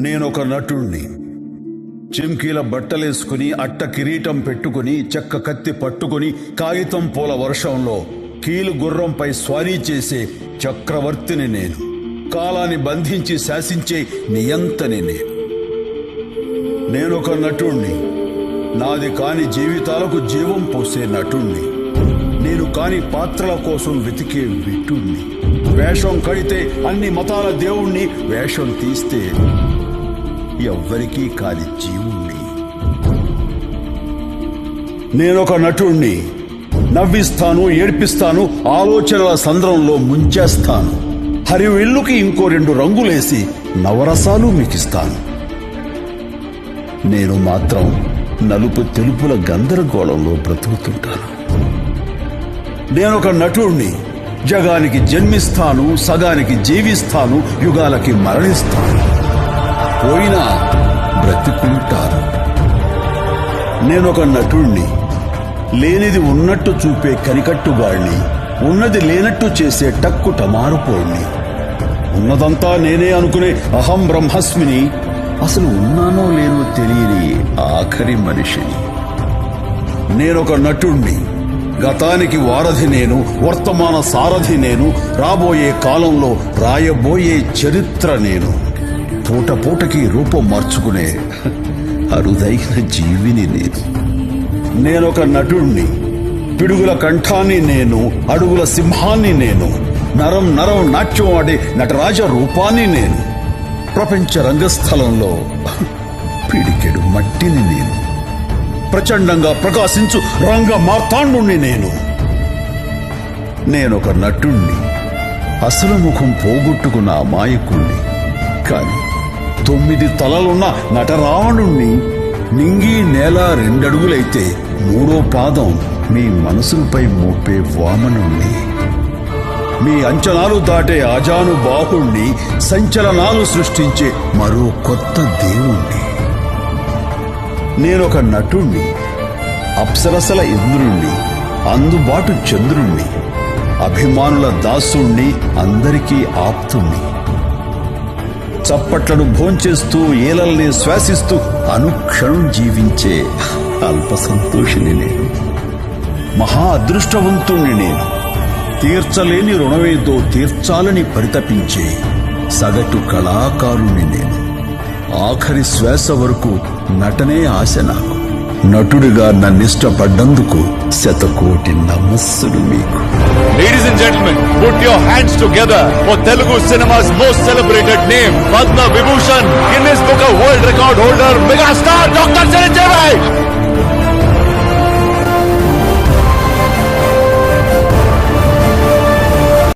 నేనొక నటుణ్ణి. చిమ్కీల బట్టలేసుకుని, అట్ట కిరీటం పెట్టుకుని, చెక్క కత్తి పట్టుకుని, కాగితం పూల వర్షంలో కీలు గుర్రంపై స్వారీ చేసే చక్రవర్తిని నేను. కాలాన్ని బంధించి శాసించే నియంతని నేను. నేనొక నటుణ్ణి. నాది కాని జీవితాలకు జీవం పోసే నటుణ్ణి. నేను కాని పాత్రల కోసం వెతికే విటుణ్ణి. వేషం కడితే అన్ని మతాల దేవుణ్ణి, వేషం తీస్తే ఎవ్వరికీ కాని జీవుణ్ణి. నేనొక నటుణ్ణి. నవ్విస్తాను, ఏడ్పిస్తాను, ఆలోచనల సంద్రంలో ముంచేస్తాను. హరివిల్లుకి ఇంకో 2 రంగులేసి నవరసాలు మీకిస్తాను. నేను మాత్రం నలుపు తెలుపుల గందరగోళంలో బ్రతుకుతుంటాను. నేనొక నటుణ్ణి. జగానికి జన్మిస్తాను, సగానికి జీవిస్తాను, యుగాలకి మరణిస్తాను. పోయినా బ్రతికుంటాను. నేనొక నటుణ్ణి. లేనిది ఉన్నట్టు చూపే కనికట్టుగాడిని, ఉన్నది లేనట్టు చేసే టక్కు టమారుపోడిని. ఉన్నదంతా నేనే అనుకునే అహం బ్రహ్మస్మిని, అసలు ఉన్నానో లేనో తెలియని ఆఖరి మనిషిని. నేనొక నటుణ్ణి. గతానికి వారధి నేను, వర్తమాన సారథి నేను, రాబోయే కాలంలో రాయబోయే చరిత్ర నేను. పూట పూటకి రూపం మార్చుకునే అరుదైన జీవిని నేను. నేనొక నటుణ్ణి. పిడుగుల కంఠాన్ని నేను, అడుగుల సింహాన్ని నేను, నరం నరం నాట్యం ఆడే నటరాజ రూపాన్ని నేను. ప్రపంచ రంగస్థలంలో పిడికెడు మట్టిని నేను. ప్రచండంగా ప్రకాశించు రంగ మార్తాండుణ్ణి నేను. నేనొక నటుణ్ణి. అసలు ముఖం పోగొట్టుకున్న అమాయకుణ్ణి. కాని 9 తలలున్న నటరావణుణ్ణి. నింగి నేల 2 అడుగులైతే 3వ పాదం మీ మనసులపై మోపే వామనుణ్ణి. మీ అంచనాలు దాటే ఆజానుబాహుణ్ణి. సంచలనాలు సృష్టించే మరో కొత్త దేవుణ్ణి. నేనొక నటుణ్ణి. అప్సరసల ఇంద్రుణ్ణి, అందుబాటు చంద్రుణ్ణి, అభిమానుల దాసుణ్ణి, అందరికీ ఆప్తుణ్ణి. చప్పట్లను భోంచేస్తూ, ఏలల్ని శ్వాసిస్తూ అనుక్షణం జీవించే అల్ప సంతోషిని నేను. మహా అదృష్టవంతుణ్ణి నేను. తీర్చలేని రుణమేదో తీర్చాలని పరితపించే సగటు కళాకారుణ్ణి నేను. ఆఖరి శ్వాస వరకు నటనే ఆశ నాకు. నటుడిగా నన్నిష్టపడ్డందుకు 100,000,000 నమస్సులు మీకు. Ladies and gentlemen, put your hands together for Telugu cinema's most celebrated name, Padma Vibhushan, Guinness Book of World Record holder, megastar Dr. Chiranjeevi.